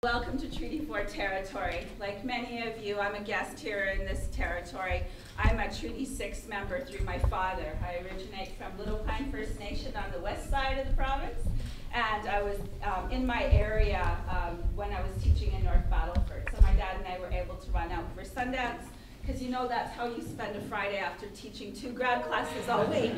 Welcome to Treaty 4 territory. Like many of you, I'm a guest here in this territory. I'm a Treaty 6 member through my father. I originate from Little Pine First Nation on the west side of the province, and I was in my area when I was teaching in North Battleford. So my dad and I were able to run out for Sundance, because you know that's how you spend a Friday after teaching 2 grad classes all week.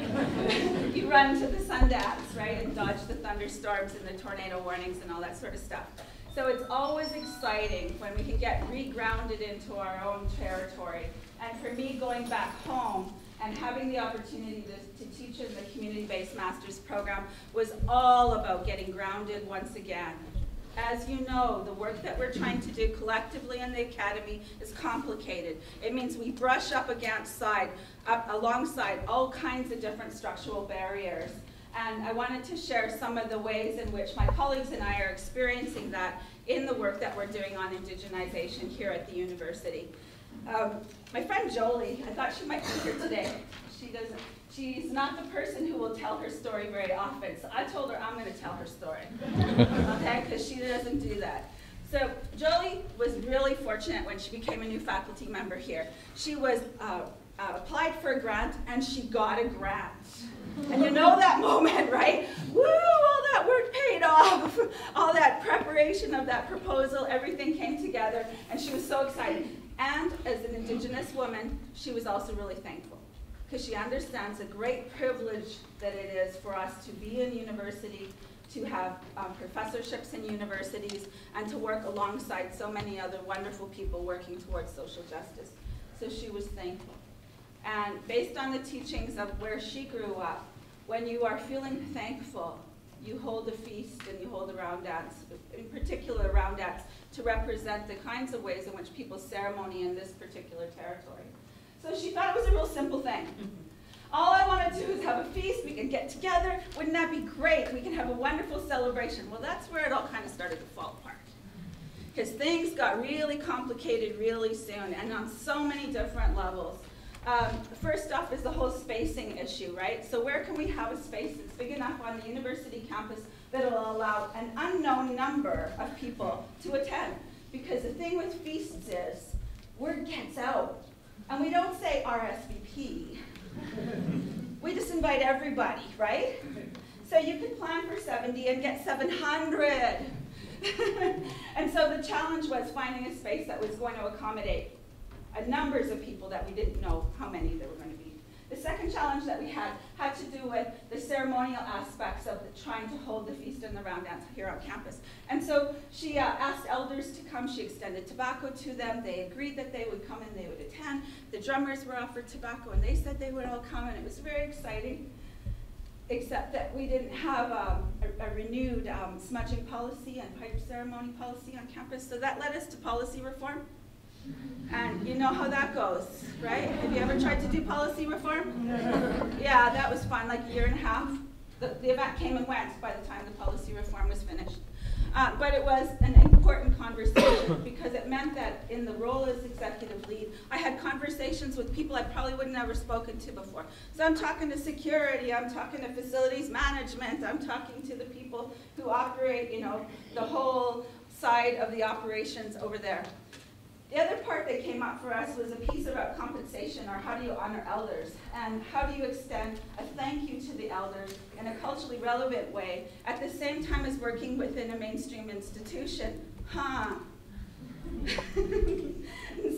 You run to the Sundance, right, and dodge the thunderstorms and the tornado warnings and all that sort of stuff. So it's always exciting when we can get re-grounded into our own territory. And for me, going back home and having the opportunity to teach in the community-based master's program was all about getting grounded once again. As you know, the work that we're trying to do collectively in the academy is complicated. It means we brush up alongside all kinds of different structural barriers. And I wanted to share some of the ways in which my colleagues and I are experiencing that in the work that we're doing on indigenization here at the university. My friend Jolie, I thought she might be here today. She's not the person who will tell her story very often, so I told her I'm going to tell her story, okay, because she doesn't do that. So Jolie was really fortunate when she became a new faculty member here. She was applied for a grant, and she got a grant. And you know that moment, right? Woo, all that work paid off. All that preparation of that proposal, everything came together, and she was so excited. And as an Indigenous woman, she was also really thankful, because she understands the great privilege that it is for us to be in university, to have professorships in universities, and to work alongside so many other wonderful people working towards social justice. So she was thankful. And based on the teachings of where she grew up, when you are feeling thankful, you hold a feast and you hold a round dance, in particular a round dance, to represent the kinds of ways in which people ceremony in this particular territory. So she thought it was a real simple thing. All I want to do is have a feast, we can get together, wouldn't that be great? We can have a wonderful celebration. Well, that's where it all kind of started to fall apart, because things got really complicated really soon, and on so many different levels. First off is the whole spacing issue, right? So where can we have a space that's big enough on the university campus that will allow an unknown number of people to attend? Because the thing with feasts is, word gets out. And we don't say RSVP. We just invite everybody, right? So you could plan for 70 and get 700. And so the challenge was finding a space that was going to accommodate numbers of people that we didn't know how many there were going to be. The second challenge that we had to do with the ceremonial aspects of trying to hold the feast and the round dance here on campus. And so she asked elders to come. She extended tobacco to them. They agreed that they would come and they would attend. The drummers were offered tobacco, and they said they would all come, and it was very exciting, except that we didn't have a renewed smudging policy and pipe ceremony policy on campus. So that led us to policy reform. And you know how that goes, right? Have you ever tried to do policy reform? Yeah, that was fun, like a year and a half. The event came and went by the time the policy reform was finished. But it was an important conversation, because it meant that in the role as executive lead, I had conversations with people I probably would have never spoken to before. So I'm talking to security, I'm talking to facilities management, I'm talking to the people who operate, you know, the whole side of the operations over there. The other part that came up for us was a piece about compensation, or how do you honor elders, and how do you extend a thank you to the elders in a culturally relevant way, at the same time as working within a mainstream institution. And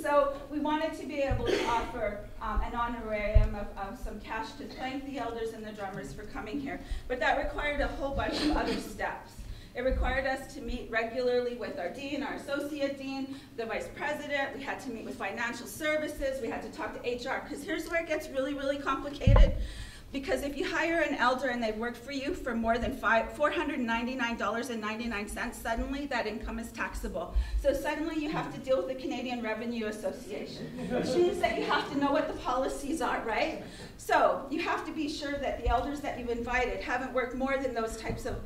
so we wanted to be able to offer an honorarium of some cash to thank the elders and the drummers for coming here, but that required a whole bunch of other steps. It required us to meet regularly with our dean, our associate dean, the vice president. We had to meet with financial services. We had to talk to HR, because here's where it gets really, really complicated. Because if you hire an elder and they've worked for you for more than $499.99, suddenly that income is taxable. So suddenly you have to deal with the Canadian Revenue Association, which means that you have to know what the policies are, right? So you have to be sure that the elders that you've invited haven't worked more than those types of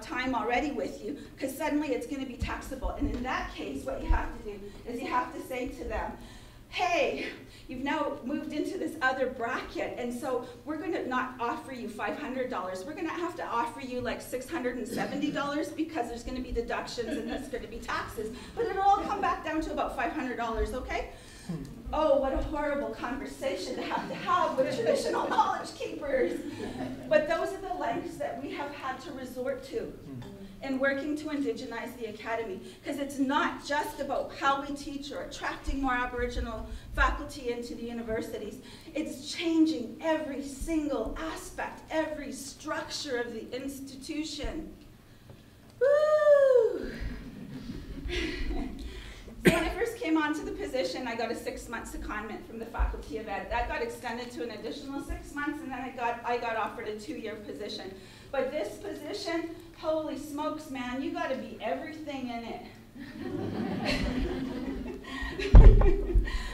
time already with you, because suddenly it's going to be taxable. And in that case, what you have to do is you have to say to them, hey, you've now moved into this other bracket, and so we're going to not offer you $500. We're going to have to offer you like $670 because there's going to be deductions and there's going to be taxes. But it'll all come back down to about $500, okay? Oh, what a horrible conversation to have with traditional knowledge keepers. But those are the lengths that we have had to resort to in working to indigenize the academy, because it's not just about how we teach or attracting more Aboriginal faculty into the universities. It's changing every single aspect, every structure of the institution. Woo! So when I first came onto the position, I got a 6-month secondment from the Faculty of Ed. That got extended to an additional 6 months, and then I got offered a 2-year position. But this position, holy smokes, man, you got to be everything in it.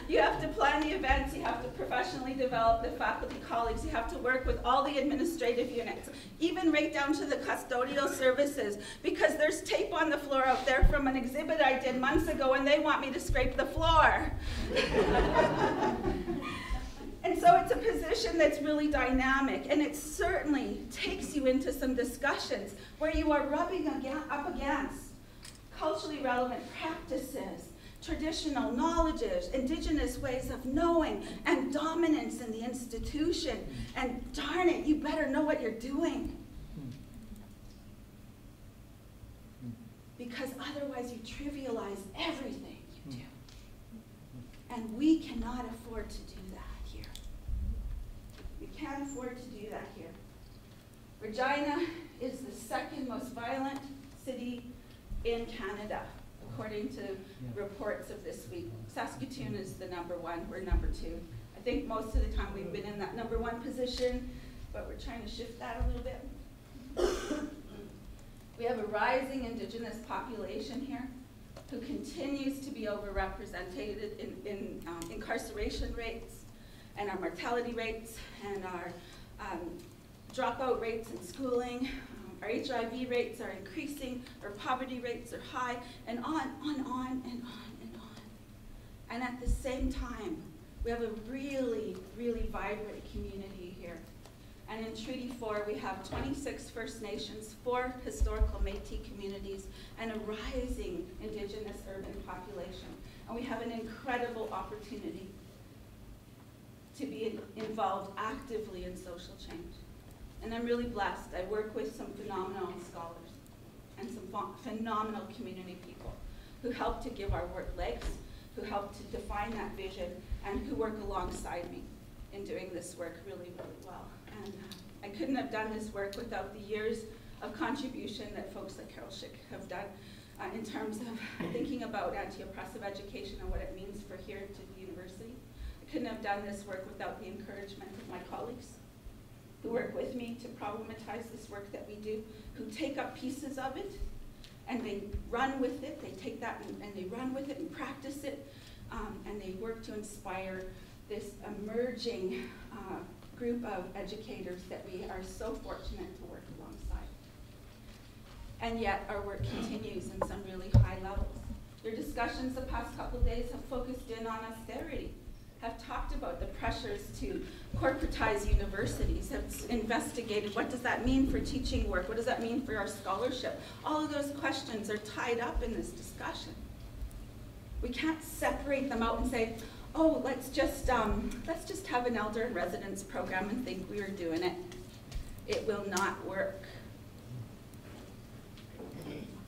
You have to plan the events, you have to professionally develop the faculty colleagues, you have to work with all the administrative units, even right down to the custodial services, because there's tape on the floor out there from an exhibit I did months ago and they want me to scrape the floor. And so it's a position that's really dynamic, and it certainly takes you into some discussions where you are rubbing up against culturally relevant practices, traditional knowledges, Indigenous ways of knowing, and dominance in the institution. And darn it, you better know what you're doing. Because otherwise you trivialize everything you do. And we cannot afford to do that here. We can't afford to do that here. Regina is the second most violent city in Canada, according to reports of this week. Saskatoon is the #1, we're #2. I think most of the time we've been in that #1 position, but we're trying to shift that a little bit. We have a rising Indigenous population here who continues to be overrepresented in incarceration rates, and our mortality rates, and our dropout rates in schooling. Our HIV rates are increasing, our poverty rates are high, and on and on and on and on. And at the same time, we have a really, really vibrant community here. And in Treaty 4, we have 26 First Nations, 4 historical Métis communities, and a rising Indigenous urban population. And we have an incredible opportunity to be involved actively in social change. And I'm really blessed. I work with some phenomenal scholars and some phenomenal community people who help to give our work legs, who help to define that vision, and who work alongside me in doing this work really, really well. And I couldn't have done this work without the years of contribution that folks like Carol Schick have done in terms of thinking about anti-oppressive education and what it means for here to the university. I couldn't have done this work without the encouragement of my colleagues who work with me to problematize this work that we do, who take up pieces of it and they run with it. They take that and they run with it and practice it, and they work to inspire this emerging group of educators that we are so fortunate to work alongside. And yet our work continues in some really high levels. Your discussions the past couple of days have focused in on austerity, have talked about the pressures to corporatize universities, have investigated what does that mean for teaching work, what does that mean for our scholarship. All of those questions are tied up in this discussion. We can't separate them out and say, oh, let's just have an elder in residence program and think we are doing it. It will not work.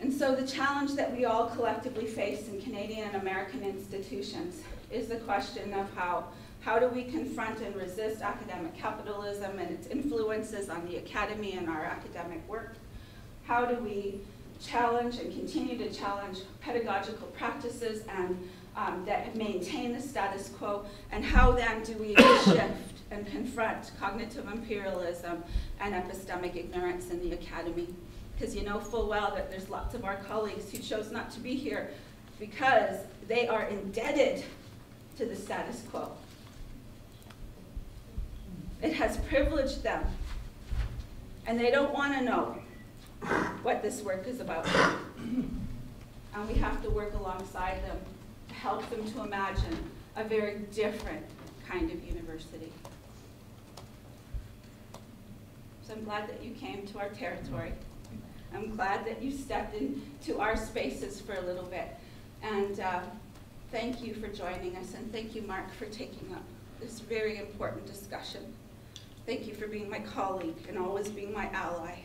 And so the challenge that we all collectively face in Canadian and American institutions is the question of how do we confront and resist academic capitalism and its influences on the academy and our academic work? How do we challenge and continue to challenge pedagogical practices and that maintain the status quo? And how then do we shift and confront cognitive imperialism and epistemic ignorance in the academy? Because you know full well that there's lots of our colleagues who chose not to be here because they are indebted to the status quo. It has privileged them, and they don't want to know what this work is about. And we have to work alongside them to help them to imagine a very different kind of university. So I'm glad that you came to our territory. I'm glad that you stepped into our spaces for a little bit. And thank you for joining us, and thank you, Mark, for taking up this very important discussion. Thank you for being my colleague and always being my ally.